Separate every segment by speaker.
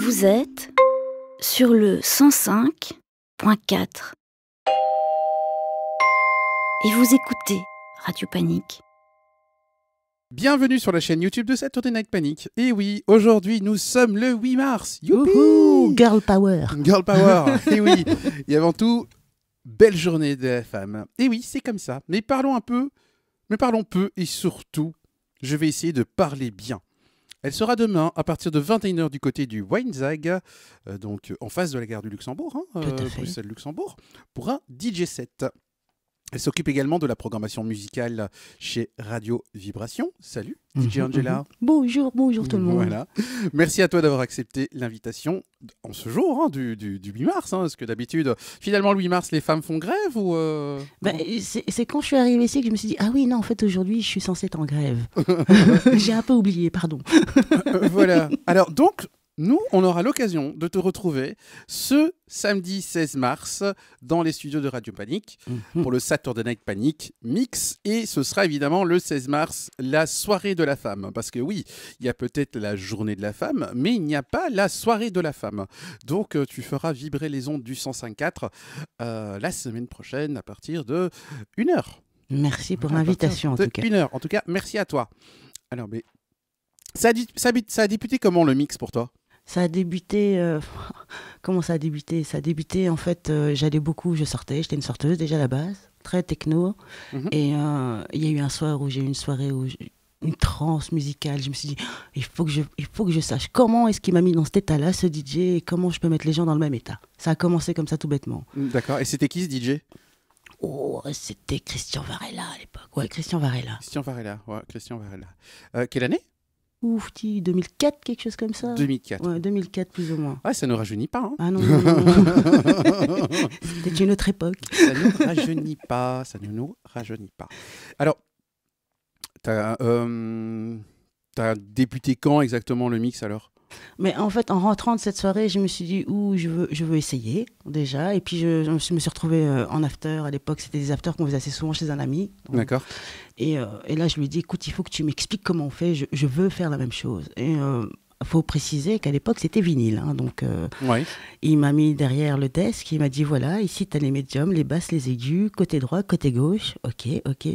Speaker 1: Vous êtes sur le 105.4 et vous écoutez Radio Panique.
Speaker 2: Bienvenue sur la chaîne YouTube de Saturday Night Panic. Et oui, aujourd'hui nous sommes le 8 mars.
Speaker 3: Youpi! Girl Power.
Speaker 2: Girl Power. Et oui, et avant tout, belle journée de la femme. Et oui, c'est comme ça. Mais parlons peu et surtout, je vais essayer de parler bien. Elle sera demain à partir de 21h du côté du Weinzag, donc en face de la gare du Luxembourg, Bruxelles-Luxembourg, pour un DJ set. Elle s'occupe également de la programmation musicale chez Radio Vibration. Salut, DJ Angela.
Speaker 3: Bonjour tout le monde.
Speaker 2: Voilà. Merci à toi d'avoir accepté l'invitation en ce jour du 8 mars. Parce que d'habitude, finalement, le 8 mars, les femmes font grève ou
Speaker 3: c'est quand je suis arrivée ici que je me suis dit, ah oui, non, en fait, aujourd'hui, je suis censée être en grève. J'ai un peu oublié, pardon.
Speaker 2: Voilà. Alors, donc, nous, on aura l'occasion de te retrouver ce samedi 16 mars dans les studios de Radio Panic pour le Saturday Night Panic Mix. Et ce sera évidemment le 16 mars, la soirée de la femme. Parce que oui, il y a peut-être la journée de la femme, mais il n'y a pas la soirée de la femme. Donc, tu feras vibrer les ondes du 105.4 la semaine prochaine à partir de 1h.
Speaker 3: Merci pour l'invitation, en tout cas.
Speaker 2: 1h. En tout cas, merci à toi. Alors, mais ça a débuté comment le mix pour toi ?
Speaker 3: Ça a débuté... Comment ça a débuté ? Ça a débuté, en fait, j'allais beaucoup, je sortais, j'étais une sorteuse déjà à la base, très techno. Et il y a eu un soir où j'ai eu une soirée où une transe musicale. Je me suis dit, il faut que je sache comment est-ce qu'il m'a mis dans cet état-là, ce DJ, et comment je peux mettre les gens dans le même état. Ça a commencé comme ça, tout bêtement.
Speaker 2: D'accord. Et c'était qui ce DJ ?
Speaker 3: Oh, c'était Christian Varela à l'époque. Ouais, Christian Varela.
Speaker 2: Quelle année ?
Speaker 3: Ouf, 2004, quelque chose comme ça.
Speaker 2: 2004.
Speaker 3: Ouais, 2004 plus ou moins.
Speaker 2: Ouais, ça ne rajeunit pas. Hein.
Speaker 3: Ah non. C'était une autre époque.
Speaker 2: Ça ne nous rajeunit pas. Alors, t'as débuté quand exactement le mix alors ?
Speaker 3: Mais en fait, en rentrant de cette soirée, je me suis dit, je veux essayer déjà. Et puis, je me suis retrouvée en after. À l'époque, c'était des afters qu'on faisait assez souvent chez un ami. Donc,
Speaker 2: d'accord.
Speaker 3: Et là, je lui ai dit, écoute, il faut que tu m'expliques comment on fait. Je veux faire la même chose. Et il faut préciser qu'à l'époque, c'était vinyle. Hein, donc,
Speaker 2: ouais.
Speaker 3: Il m'a mis derrière le desk. Il m'a dit, voilà, ici, tu as les médiums, les basses, les aigus, côté droit, côté gauche. Ok,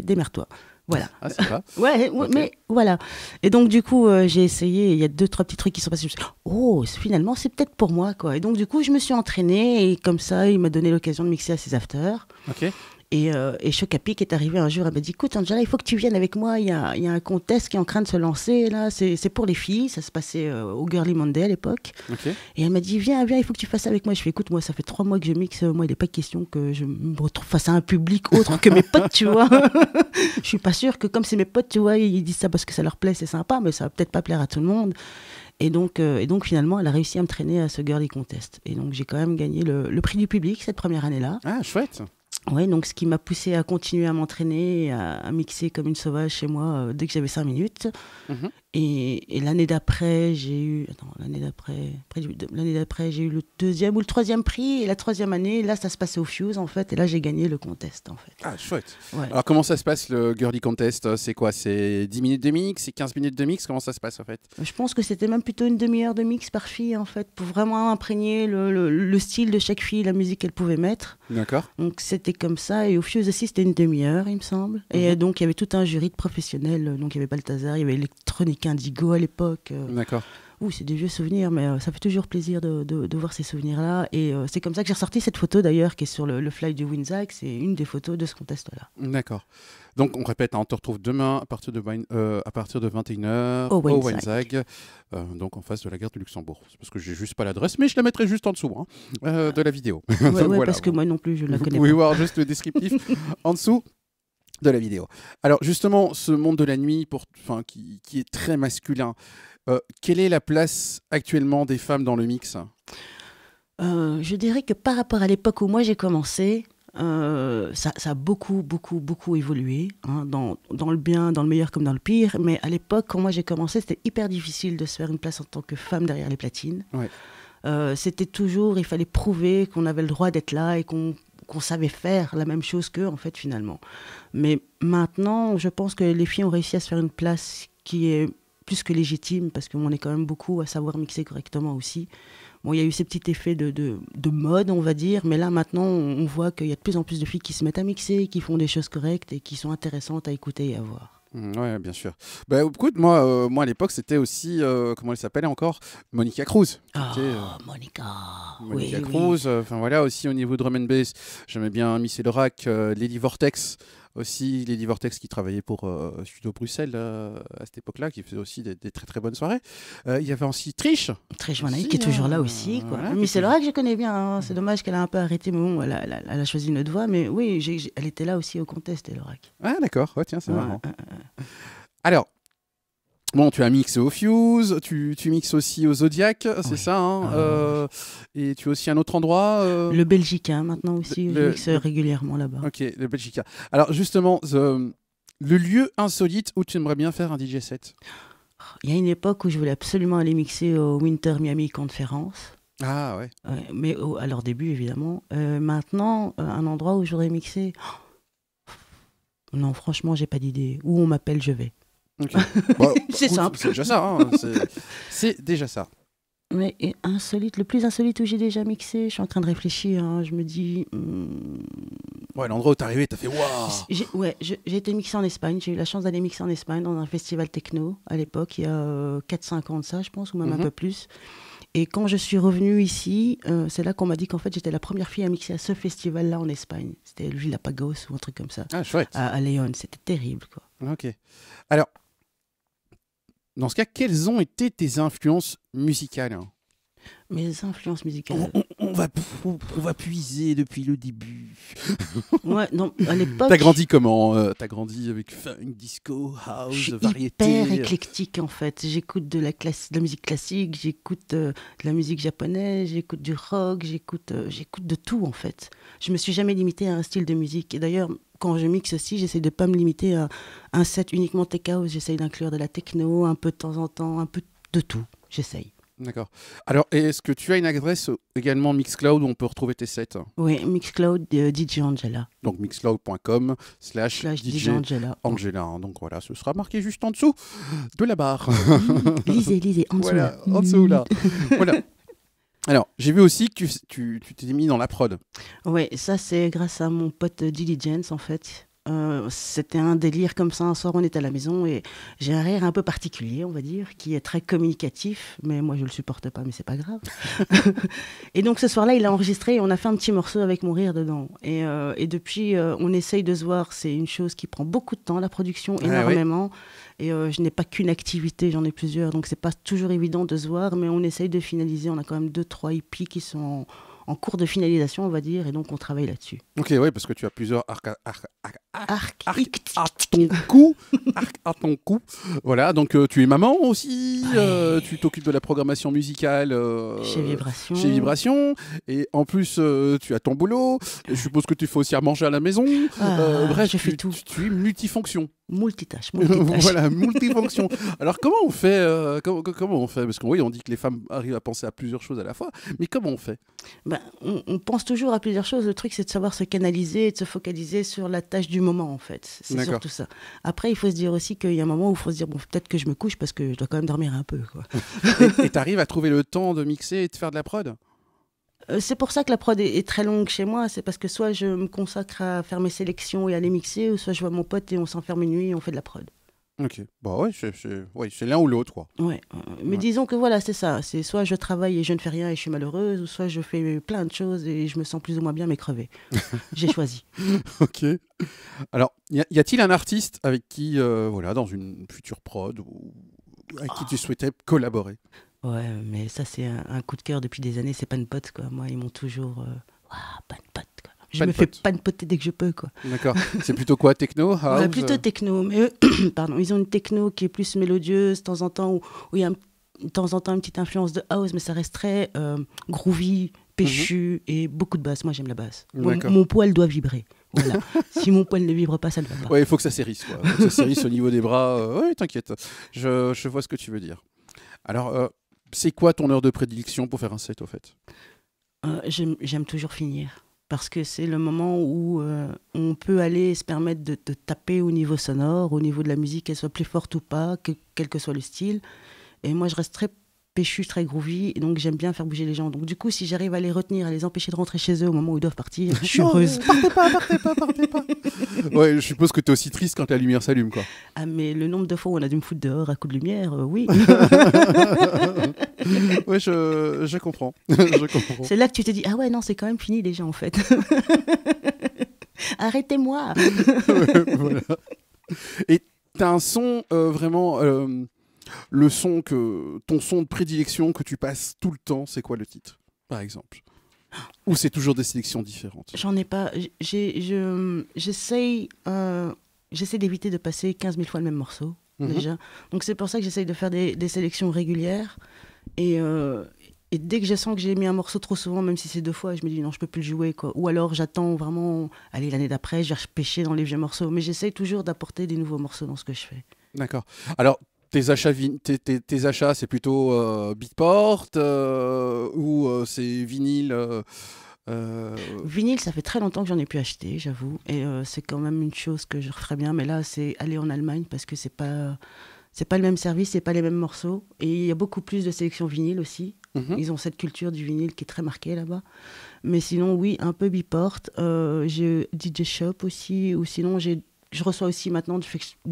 Speaker 3: démerde-toi. Voilà.
Speaker 2: Ah, c'est pas.
Speaker 3: Ouais, okay. Mais voilà. Et donc, du coup, j'ai essayé. Il y a 2-3 petits trucs qui sont passés. Je me suis dit, finalement, c'est peut-être pour moi, quoi. Et donc, du coup, je me suis entraînée. Et comme ça, il m'a donné l'occasion de mixer à ses afters.
Speaker 2: Ok.
Speaker 3: Et Chocapic est arrivé un jour, elle m'a dit, écoute Angela, il faut que tu viennes avec moi, il y a un contest qui est en train de se lancer, là, c'est pour les filles, ça se passait au Girly Monday à l'époque.
Speaker 2: Okay.
Speaker 3: Et elle m'a dit, viens, il faut que tu fasses avec moi. Je fais, écoute, moi, ça fait 3 mois que je mixe, moi, il n'est pas question que je me retrouve face à un public autre que mes potes, tu vois. Je suis pas sûre que comme c'est mes potes, tu vois, ils disent ça parce que ça leur plaît, c'est sympa, mais ça va peut-être pas plaire à tout le monde. Et donc, finalement, elle a réussi à me traîner à ce Girly Contest. Et donc, j'ai quand même gagné le prix du public cette première année-là.
Speaker 2: Ah, chouette.
Speaker 3: Oui, donc ce qui m'a poussé à continuer à m'entraîner et à mixer comme une sauvage chez moi dès que j'avais 5 minutes. Et l'année d'après, j'ai eu... l'année d'après, j'ai eu le 2e ou le 3e prix. Et la 3e année, là, ça se passait au Fuse, en fait. Et là, j'ai gagné le contest, en fait.
Speaker 2: Ah, chouette.
Speaker 3: Ouais.
Speaker 2: Alors, comment ça se passe, le Girly Contest ? C'est quoi ? C'est 10 minutes de mix ? C'est 15 minutes de mix ? Comment ça se passe, en fait ?
Speaker 3: Je pense que c'était même plutôt une demi-heure de mix par fille, en fait, pour vraiment imprégner le style de chaque fille, la musique qu'elle pouvait mettre.
Speaker 2: D'accord.
Speaker 3: Donc, c'était comme ça. Et au Fuse aussi, c'était une demi-heure, il me semble. Et donc, il y avait tout un jury de professionnels. Donc, il y avait Balthazar, il y avait Electronic Indigo à l'époque.
Speaker 2: D'accord.
Speaker 3: C'est des vieux souvenirs, mais ça fait toujours plaisir de voir ces souvenirs-là. Et c'est comme ça que j'ai ressorti cette photo, d'ailleurs, qui est sur le fly du Weinzag. C'est une des photos de ce contest-là.
Speaker 2: D'accord. Donc, on répète, on te retrouve demain à partir de 21h
Speaker 3: au
Speaker 2: Weinzag, donc en face de la gare du Luxembourg. C'est parce que j'ai juste pas l'adresse, mais je la mettrai juste en dessous de la vidéo.
Speaker 3: Ouais, voilà, parce que moi non plus, je ne la connais pas.
Speaker 2: Vous pouvez voir juste le descriptif en dessous de la vidéo. Alors, justement, ce monde de la nuit qui est très masculin, quelle est la place actuellement des femmes dans le mix ?
Speaker 3: Je dirais que par rapport à l'époque où moi j'ai commencé, ça a beaucoup évolué, hein, dans le bien, dans le meilleur comme dans le pire. Mais à l'époque, quand moi j'ai commencé, c'était hyper difficile de se faire une place en tant que femme derrière les platines.
Speaker 2: Ouais.
Speaker 3: C'était toujours, il fallait prouver qu'on avait le droit d'être là et qu'on savait faire la même chose qu'eux, en fait, finalement. Mais maintenant, je pense que les filles ont réussi à se faire une place qui est plus que légitime, parce qu'on est quand même beaucoup à savoir mixer correctement aussi. Bon, il y a eu ces petits effets de mode, on va dire, mais là, maintenant, on voit qu'il y a de plus en plus de filles qui se mettent à mixer, qui font des choses correctes et qui sont intéressantes à écouter et à voir.
Speaker 2: Ouais, bien sûr. Bah, écoute, moi à l'époque, c'était aussi, comment elle s'appelait encore, Monica Cruz. Monica Cruz. Enfin voilà, aussi au niveau drum and bass, j'aimais bien Miss Elorac, Lady Vortex. Aussi, Lady Vortex qui travaillait pour Studio Bruxelles à cette époque-là, qui faisait aussi des très très bonnes soirées. Il y avait aussi Trish.
Speaker 3: Trish Van Eyck qui est toujours là aussi.
Speaker 2: Voilà,
Speaker 3: mais c'est vrai que je connais bien. Hein. C'est dommage qu'elle a un peu arrêté, mais bon, elle a choisi une autre voie. Mais oui, elle était là aussi au contest, Elorac.
Speaker 2: Ah d'accord, ouais, tiens, c'est marrant. Alors, bon, tu as mixé au Fuse, tu mixes aussi au Zodiac, c'est ça hein et tu as aussi un autre endroit
Speaker 3: Le Belgica, maintenant aussi, je mixe régulièrement là-bas.
Speaker 2: Ok, le Belgica. Alors justement, le lieu insolite où tu aimerais bien faire un DJ set.
Speaker 3: Il y a une époque où je voulais absolument aller mixer au Winter Miami Conference.
Speaker 2: Ah ouais.
Speaker 3: Mais à leur début, évidemment. Maintenant, un endroit où j'aurais mixé... Non, franchement, j'ai pas d'idée. Où on m'appelle, je vais.
Speaker 2: Okay. Bon,
Speaker 3: c'est simple.
Speaker 2: C'est déjà ça. Hein. C'est déjà ça.
Speaker 3: Mais insolite, le plus insolite où j'ai déjà mixé, je suis en train de réfléchir. Hein, je me dis.
Speaker 2: Ouais, l'endroit où t'es arrivé, t'as fait waouh.
Speaker 3: J'ai été mixé en Espagne. J'ai eu la chance d'aller mixer en Espagne dans un festival techno à l'époque, il y a 4-5 ans de ça, je pense, ou même un peu plus. Et quand je suis revenue ici, c'est là qu'on m'a dit qu'en fait j'étais la première fille à mixer à ce festival-là en Espagne. C'était le Villa Pagos ou un truc comme ça.
Speaker 2: Ah, chouette.
Speaker 3: À Léon, c'était terrible, quoi.
Speaker 2: Ok. Alors. Dans ce cas, quelles ont été tes influences musicales ?
Speaker 3: Mes influences musicales.
Speaker 2: On va puiser depuis le début.
Speaker 3: Ouais, non, à l'époque.
Speaker 2: T'as grandi comment T'as grandi avec funk, disco, house,
Speaker 3: je suis
Speaker 2: variété.
Speaker 3: Hyper éclectique en fait. J'écoute de la musique classique, j'écoute de la musique japonaise, j'écoute du rock, j'écoute de tout en fait. Je me suis jamais limitée à un style de musique. Et d'ailleurs, quand je mixe aussi, j'essaie de pas me limiter à un set uniquement tech house. J'essaie d'inclure de la techno, un peu de temps en temps, un peu de tout. J'essaye.
Speaker 2: D'accord. Alors, est-ce que tu as une adresse également Mixcloud où on peut retrouver tes sets ?
Speaker 3: Oui, Mixcloud DJ Angela.
Speaker 2: Donc mixcloud.com/DJ Angela. Donc voilà, ce sera marqué juste en dessous de la barre.
Speaker 3: Lisez, en dessous.
Speaker 2: Voilà, en dessous là. Voilà. Alors, j'ai vu aussi que tu t'es mis dans la prod.
Speaker 3: Oui, ça c'est grâce à mon pote Diligence en fait. C'était un délire comme ça. Un soir, on était à la maison et j'ai un rire un peu particulier, on va dire, qui est très communicatif, mais moi je le supporte pas, mais c'est pas grave. Et donc ce soir-là, il a enregistré et on a fait un petit morceau avec mon rire dedans. Et depuis, on essaye de se voir. C'est une chose qui prend beaucoup de temps, la production, énormément. Oui. Et je n'ai pas qu'une activité, j'en ai plusieurs, donc c'est pas toujours évident de se voir, mais on essaye de finaliser. On a quand même 2-3 EP qui sont en cours de finalisation, on va dire, et donc on travaille là-dessus.
Speaker 2: Ok, oui, parce que tu as plusieurs arcs à ton cou. Voilà, donc tu es maman aussi, tu t'occupes de la programmation musicale
Speaker 3: chez
Speaker 2: Vibration, et en plus tu as ton boulot, et je suppose que tu fais aussi à manger à la maison. Bref,
Speaker 3: je fais tout.
Speaker 2: Tu es multifonction.
Speaker 3: Multitâche.
Speaker 2: Voilà, multifonction. Alors comment on fait comment on fait Parce qu'on on dit que les femmes arrivent à penser à plusieurs choses à la fois, mais comment on fait?
Speaker 3: On pense toujours à plusieurs choses. Le truc, c'est de savoir se canaliser et de se focaliser sur la tâche du moment, en fait. C'est surtout ça. Après, il faut se dire aussi qu'il y a un moment où il faut se dire, bon, peut-être que je me couche parce que je dois quand même dormir un peu, quoi.
Speaker 2: Et tu arrives à trouver le temps de mixer et de faire de la prod?
Speaker 3: C'est pour ça que la prod est très longue chez moi. C'est parce que soit je me consacre à faire mes sélections et à les mixer, ou soit je vois mon pote et on s'enferme une nuit et on fait de la prod.
Speaker 2: Ok, bah ouais, c'est l'un ou l'autre, quoi.
Speaker 3: Ouais, mais disons que voilà, c'est ça. C'est soit je travaille et je ne fais rien et je suis malheureuse, ou soit je fais plein de choses et je me sens plus ou moins bien mais crevée. J'ai choisi.
Speaker 2: Ok. Alors, y a-t-il un artiste avec qui, dans une future prod, ou avec qui tu souhaitais collaborer?
Speaker 3: Ouais, mais ça c'est un coup de cœur depuis des années. C'est Panpote, quoi. Moi, ils m'ont toujours Panpote, quoi. Je me fais panpoter dès que je peux, quoi.
Speaker 2: D'accord. C'est plutôt quoi, techno, house?
Speaker 3: Ouais, plutôt techno. Mais eux, pardon, ils ont une techno qui est plus mélodieuse, de temps en temps, où il y a de temps en temps une petite influence de house, mais ça reste très groovy, péchu et beaucoup de basse. Moi, j'aime la basse. Mon poil doit vibrer. Voilà. Si mon poil ne vibre pas, ça ne va pas.
Speaker 2: Ouais, il faut que ça s'érisse, quoi. Il faut que ça s'érisse au niveau des bras. Ouais, t'inquiète. Je vois ce que tu veux dire. Alors, c'est quoi ton heure de prédilection pour faire un set, au fait?
Speaker 3: J'aime toujours finir. Parce que c'est le moment où on peut aller se permettre de taper au niveau sonore, au niveau de la musique, qu'elle soit plus forte ou pas, quel que soit le style. Et moi, je reste très péchu, très groovy, et donc j'aime bien faire bouger les gens. Donc du coup, si j'arrive à les retenir, à les empêcher de rentrer chez eux au moment où ils doivent partir, je suis heureuse.
Speaker 2: Partez pas. Ouais, je suppose que tu es aussi triste quand la lumière s'allume, quoi.
Speaker 3: Ah, mais le nombre de fois où on a dû me foutre dehors à coup de lumière, oui.
Speaker 2: Ouais, je comprends. Je comprends.
Speaker 3: C'est là que tu te dis, ah ouais, non, c'est quand même fini déjà, en fait. Arrêtez-moi.
Speaker 2: Voilà. Et t'as un son vraiment... ton son de prédilection que tu passes tout le temps, c'est quoi le titre, par exemple? Ou c'est toujours des sélections différentes?
Speaker 3: J'en ai pas. J'essaye d'éviter de passer 15 000 fois le même morceau, déjà. Donc c'est pour ça que j'essaye de faire des sélections régulières. Et dès que je sens que j'ai mis un morceau trop souvent, même si c'est 2 fois, je me dis non, je peux plus le jouer, quoi. Ou alors j'attends vraiment, allez, l'année d'après, je vais pêcher dans les vieux morceaux. Mais j'essaye toujours d'apporter des nouveaux morceaux dans ce que je fais.
Speaker 2: D'accord. Alors, tes achats, c'est plutôt Beatport ou c'est vinyle
Speaker 3: Vinyle, ça fait très longtemps que j'en ai pu acheter, j'avoue. Et c'est quand même une chose que je referais bien. Mais là, c'est aller en Allemagne parce que c'est pas le même service, c'est pas les mêmes morceaux. Et il y a beaucoup plus de sélection vinyle aussi. Ils ont cette culture du vinyle qui est très marquée là-bas. Mais sinon, oui, un peu Beatport. J'ai DJ Shop aussi. Ou sinon, je reçois aussi maintenant, du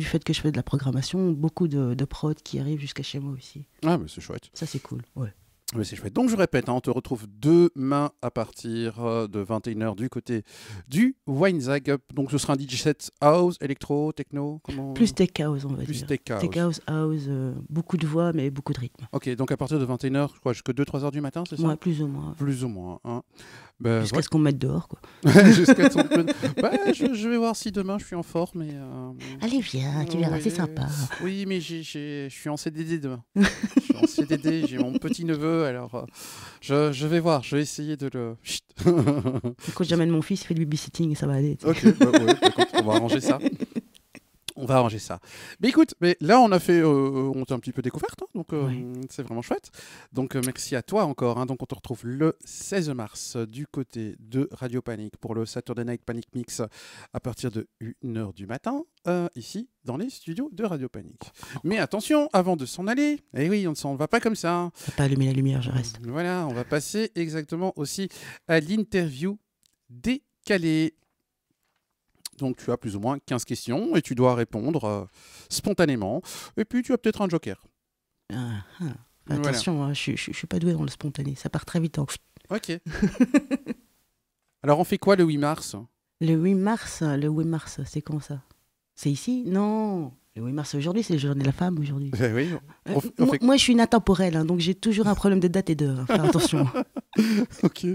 Speaker 3: fait que je fais de la programmation, beaucoup de prod qui arrivent jusqu'à chez moi aussi.
Speaker 2: Ah, mais c'est chouette.
Speaker 3: Ça, c'est cool, ouais.
Speaker 2: Mais c'est chouette. Donc je répète, on te retrouve demain à partir de 21h du côté du Weinzag Up. Donc ce sera un DJ set house, électro, techno, comment...
Speaker 3: Plus tech house, on va dire.
Speaker 2: Plus tech house.
Speaker 3: House, beaucoup de voix, mais beaucoup de rythme.
Speaker 2: Ok, donc à partir de 21h, je crois, jusqu'à 2-3h du matin, c'est ça?
Speaker 3: Ouais, plus ou moins.
Speaker 2: Plus ou moins. Hein.
Speaker 3: Jusqu'à ce qu'on me mette dehors, quoi.
Speaker 2: Jusqu'à ton... je vais voir si demain je suis en forme.
Speaker 3: Allez, viens, tu verras, c'est sympa.
Speaker 2: Oui, mais je suis en CDD demain. Je suis en CDD, j'ai mon petit-neveu, alors je vais voir, je vais essayer de le... Chut.
Speaker 3: Quand j'amène mon fils, il fait du babysitting et ça va aller.
Speaker 2: Ok, écoute, on va arranger ça. On va arranger ça. Mais écoute, là on t'a un petit peu découverte, hein, donc c'est vraiment chouette. Donc merci à toi encore. Hein, donc on te retrouve le 16 mars du côté de Radio Panic pour le Saturday Night Panic Mix à partir de 1h du matin, ici dans les studios de Radio Panic. Mais attention, avant de s'en aller, oui, on ne s'en va pas comme ça. Hein.
Speaker 3: On va pas allumer la lumière, je reste.
Speaker 2: Voilà, on va passer exactement aussi à l'interview décalée. Donc tu as plus ou moins 15 questions et tu dois répondre spontanément. Et puis tu as peut-être un joker.
Speaker 3: Attention, voilà. Je suis pas doué dans le spontané. Ça part très vite.
Speaker 2: Ok. Alors on fait quoi le 8 mars?
Speaker 3: Le 8 mars, c'est quand ça? C'est ici? Non. Le 8 mars aujourd'hui, c'est le journée de la femme aujourd'hui.
Speaker 2: Oui,
Speaker 3: moi, je suis une intemporelle, hein, donc j'ai toujours un problème de date et d'heure. Faire attention.
Speaker 2: Ok.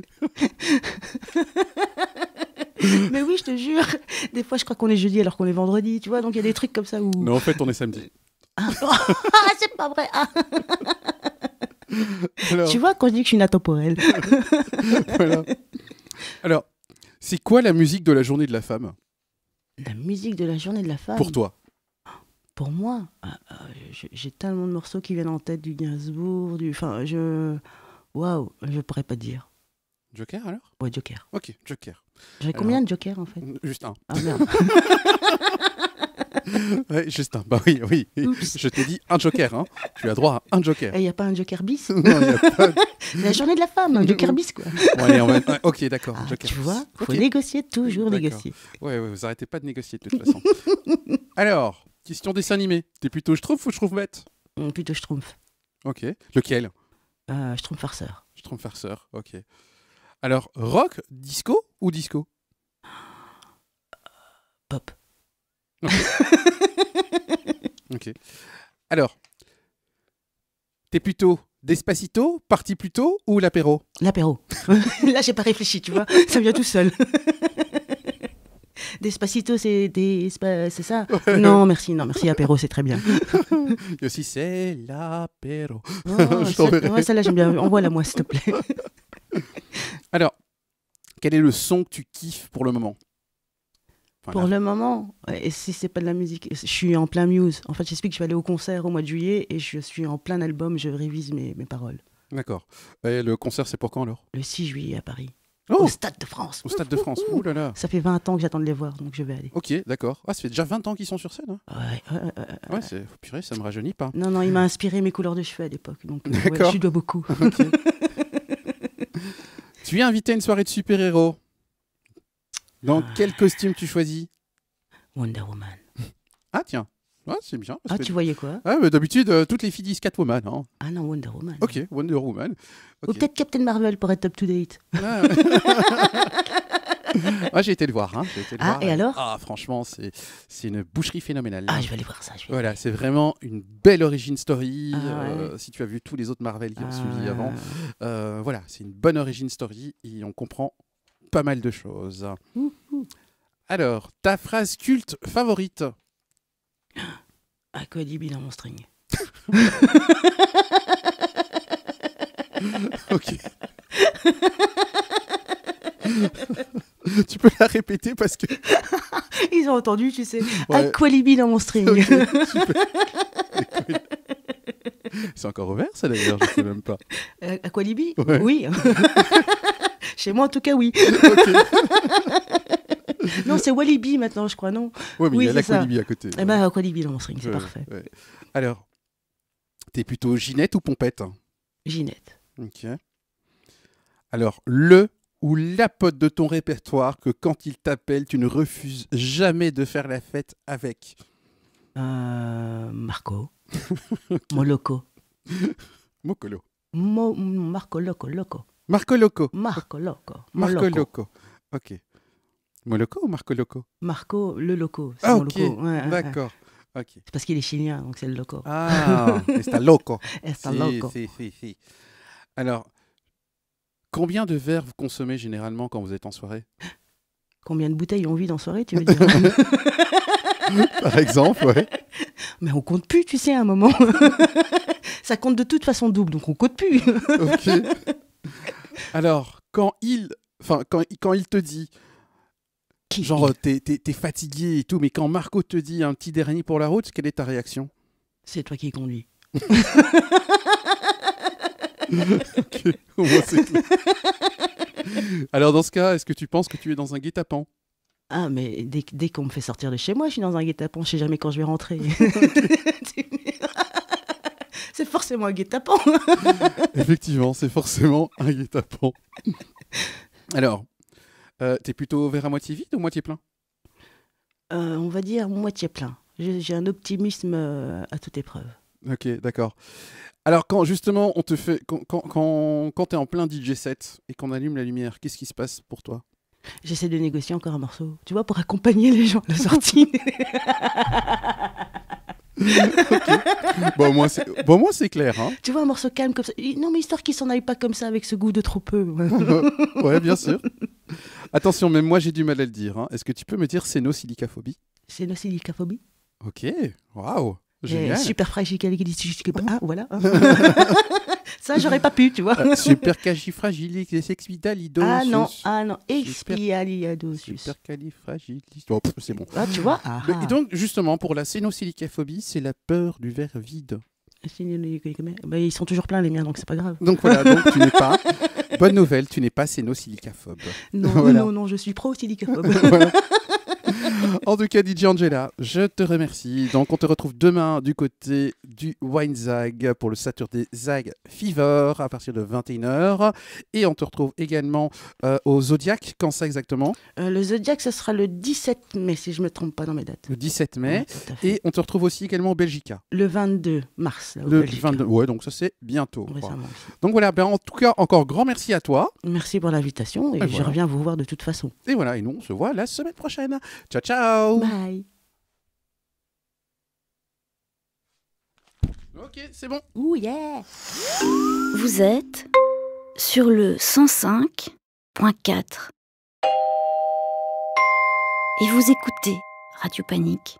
Speaker 3: Mais oui, je te jure. Des fois, je crois qu'on est jeudi alors qu'on est vendredi, tu vois. Donc il y a des trucs comme ça où...
Speaker 2: Non, en fait, on est samedi.
Speaker 3: C'est pas vrai.
Speaker 2: Alors...
Speaker 3: Tu vois, quand je dis que je suis une intemporelle.
Speaker 2: Voilà. Alors, c'est quoi la musique de la journée de la femme?
Speaker 3: La musique de la journée de la femme?
Speaker 2: Pour toi?
Speaker 3: Pour moi, j'ai tellement de morceaux qui viennent en tête, du Gainsbourg, Waouh, je pourrais pas te dire.
Speaker 2: Joker alors?
Speaker 3: Ouais, Joker.
Speaker 2: Ok, Joker.
Speaker 3: J'ai combien de Jokers en fait?
Speaker 2: Juste un.
Speaker 3: Ah merde.
Speaker 2: Ouais, juste un. Bah oui. Oups. Je t'ai dit un Joker. Hein. Tu as droit à un Joker.
Speaker 3: Et il n'y a pas un Joker bis?
Speaker 2: Non, il n'y a pas.
Speaker 3: La journée de la femme, un Joker bis quoi.
Speaker 2: Bon, allez, ok, d'accord. Joker
Speaker 3: tu
Speaker 2: bis.
Speaker 3: vois, il faut négocier, toujours négocier.
Speaker 2: Ouais, vous arrêtez pas de négocier de toute façon. Alors, question dessin animé. T'es plutôt Schtroumpf ou Schtroumpfette?
Speaker 3: Plutôt Schtroumpf.
Speaker 2: Ok. Lequel?
Speaker 3: Schtroumpf farceur.
Speaker 2: Schtroumpf farceur, ok. Alors, rock, disco ou disco?
Speaker 3: Pop.
Speaker 2: Ok. Alors, t'es plutôt Despacito, Parti plus tôt ou l'apéro?
Speaker 3: L'apéro. Là, j'ai pas réfléchi, tu vois. Ça vient tout seul. Despacito, c'est ça? Non, merci, apéro, c'est très bien.
Speaker 2: Et aussi, c'est l'apéro.
Speaker 3: Ouais, celle-là, j'aime bien. Envoie-la moi, s'il te plaît.
Speaker 2: Alors, quel est le son que tu kiffes pour le moment?
Speaker 3: Pour le moment, et si c'est pas de la musique, je suis en plein Muse. En fait, j'explique que je vais aller au concert au mois de juillet et je suis en plein album, je révise mes paroles.
Speaker 2: D'accord. Et le concert, c'est pour quand alors?
Speaker 3: Le 6 juillet à Paris.
Speaker 2: Oh,
Speaker 3: au Stade de France.
Speaker 2: au Stade de France. Ouh là là.
Speaker 3: Ça fait 20 ans que j'attends de les voir, donc je vais aller.
Speaker 2: Ok, d'accord. Ah, ça fait déjà 20 ans qu'ils sont sur scène. Hein.
Speaker 3: Ouais.
Speaker 2: Ouais, purée, ça me rajeunit pas.
Speaker 3: Non, il m'a inspiré mes couleurs de cheveux à l'époque, donc
Speaker 2: D'accord.
Speaker 3: je lui dois beaucoup.
Speaker 2: Ok. Tu es invité à une soirée de super-héros. Dans quel costume tu choisis?
Speaker 3: Wonder Woman.
Speaker 2: Ah tiens, ouais, c'est bien.
Speaker 3: Ah, tu voyais quoi?
Speaker 2: Ah, mais d'habitude, toutes les filles disent Catwoman. Hein.
Speaker 3: Ah non, Wonder Woman.
Speaker 2: Ok, Wonder Woman.
Speaker 3: Ou
Speaker 2: Ok.
Speaker 3: peut-être Captain Marvel pour être up to date.
Speaker 2: Ah, ouais. Ah, j'ai été le voir. Hein.
Speaker 3: Et alors?
Speaker 2: Ah, franchement, c'est une boucherie phénoménale.
Speaker 3: Ah, je vais aller voir ça.
Speaker 2: Voilà, c'est vraiment une belle origin story.
Speaker 3: Ah, ouais.
Speaker 2: Si tu as vu tous les autres Marvel qui ont suivi avant, voilà, c'est une bonne origin story et on comprend pas mal de choses. Alors, ta phrase culte favorite?
Speaker 3: Aqualibi dans mon string.
Speaker 2: Ok. Tu peux la répéter parce que.
Speaker 3: Ils ont entendu, tu sais.
Speaker 2: Ouais.
Speaker 3: Aqualibi dans mon string.
Speaker 2: Ok, super. C'est encore ouvert, ça d'ailleurs, je sais même pas.
Speaker 3: Aqualibi?
Speaker 2: Ouais.
Speaker 3: Oui. Chez moi, en tout cas, oui.
Speaker 2: Ok.
Speaker 3: Non, c'est Walibi maintenant, je crois, non?
Speaker 2: Ouais, mais
Speaker 3: Oui,
Speaker 2: il y a
Speaker 3: c'est ça.
Speaker 2: l'Aqualibi à côté.
Speaker 3: Eh ben, Aqualibi dans mon string, c'est
Speaker 2: Ouais,
Speaker 3: parfait.
Speaker 2: ouais. Alors, t'es plutôt Ginette ou Pompette?
Speaker 3: Ginette.
Speaker 2: Ok. Alors, le ou la pote de ton répertoire que quand il t'appelle, tu ne refuses jamais de faire la fête avec?
Speaker 3: Marco. Moloko.
Speaker 2: Mokolo.
Speaker 3: Marco Loco.
Speaker 2: Marco Loco.
Speaker 3: Marco Loco.
Speaker 2: Marco Loco. Ok. Moloco ou Marco Loco?
Speaker 3: Marco le Loco. C'est
Speaker 2: Ah,
Speaker 3: mon
Speaker 2: ok.
Speaker 3: loco. Ouais.
Speaker 2: D'accord. Ok.
Speaker 3: C'est parce qu'il est chilien, donc c'est le Loco.
Speaker 2: Ah, está loco.
Speaker 3: C'est un
Speaker 2: Si,
Speaker 3: Loco.
Speaker 2: si. Alors, combien de verres vous consommez généralement quand vous êtes en soirée?
Speaker 3: Combien de bouteilles on vide en soirée, tu veux dire?
Speaker 2: Par exemple, ouais.
Speaker 3: Mais on compte plus, tu sais, à un moment. Ça compte de toute façon double, donc on compte plus.
Speaker 2: Ok. Alors, quand il te dit, genre, t'es fatigué et tout, mais quand Marco te dit un petit dernier pour la route, quelle est ta réaction?
Speaker 3: C'est toi qui conduis.
Speaker 2: Ok, au moins c'est clair. Alors, dans ce cas, est-ce que tu penses que tu es dans un guet-apens?
Speaker 3: Ah, mais dès qu'on me fait sortir de chez moi, je suis dans un guet-apens, je sais jamais quand je vais rentrer. C'est forcément un guet-apens.
Speaker 2: Effectivement, c'est forcément un guet-apens. Alors, t'es plutôt verre à moitié vide ou moitié plein?
Speaker 3: On va dire moitié plein. J'ai un optimisme à toute épreuve.
Speaker 2: Ok, d'accord. Alors, quand justement, on te fait, quand t'es en plein DJ set et qu'on allume la lumière, qu'est-ce qui se passe pour toi?
Speaker 3: J'essaie de négocier encore un morceau, tu vois, pour accompagner les gens à la sortie.
Speaker 2: Bon, moi, c'est clair. Hein.
Speaker 3: Tu vois, un morceau calme comme ça. Non, mais histoire qu'ils s'en aillent pas comme ça avec ce goût de trop peu.
Speaker 2: Ouais, bien sûr. Attention, même moi, j'ai du mal à le dire. Hein. Est-ce que tu peux me dire cénosilicaphobie?
Speaker 3: Cénosilicaphobie.
Speaker 2: Ok, waouh, génial.
Speaker 3: Super fragile. Ah, voilà. Ça, j'aurais pas pu, tu vois.
Speaker 2: Supercalifragilisticexpialidocious.
Speaker 3: Ah non. Expialidocious.
Speaker 2: Supercalifragilisticexpialidocious. Oh, c'est bon.
Speaker 3: Ah, tu vois.
Speaker 2: Et donc, justement, pour la cénosilicaphobie, c'est la peur du verre vide.
Speaker 3: Bah, ils sont toujours pleins, les miens, donc c'est pas grave.
Speaker 2: Donc voilà, donc tu n'es pas... Bonne nouvelle, tu n'es pas cénosilicaphobe.
Speaker 3: Non,
Speaker 2: Voilà.
Speaker 3: non, je suis pro-silicaphobe.
Speaker 2: Voilà. En tout cas, DJ Angela, je te remercie. Donc, on te retrouve demain du côté du Wine Zag pour le Saturday Zag Fever à partir de 21h. Et on te retrouve également au Zodiac. Quand ça exactement?
Speaker 3: Le Zodiac, ce sera le 17 mai, si je me trompe pas dans mes dates.
Speaker 2: Le 17 mai.
Speaker 3: Ouais, tout à fait.
Speaker 2: Et on te retrouve aussi également au Belgica.
Speaker 3: Le 22 mars. Là, au
Speaker 2: Le
Speaker 3: Belgique.
Speaker 2: 22. Ouais, donc ça c'est bientôt.
Speaker 3: Récemment aussi.
Speaker 2: Donc voilà, ben, en tout cas, encore grand merci à toi.
Speaker 3: Merci pour l'invitation et
Speaker 2: Et
Speaker 3: je
Speaker 2: voilà.
Speaker 3: reviens vous voir de toute façon.
Speaker 2: Et voilà, et nous on se voit la semaine prochaine. Ciao, ciao.
Speaker 3: Bye.
Speaker 2: Ok, c'est bon.
Speaker 3: Ouh yeah.
Speaker 1: Vous êtes sur le 105.4 et vous écoutez Radio Panique.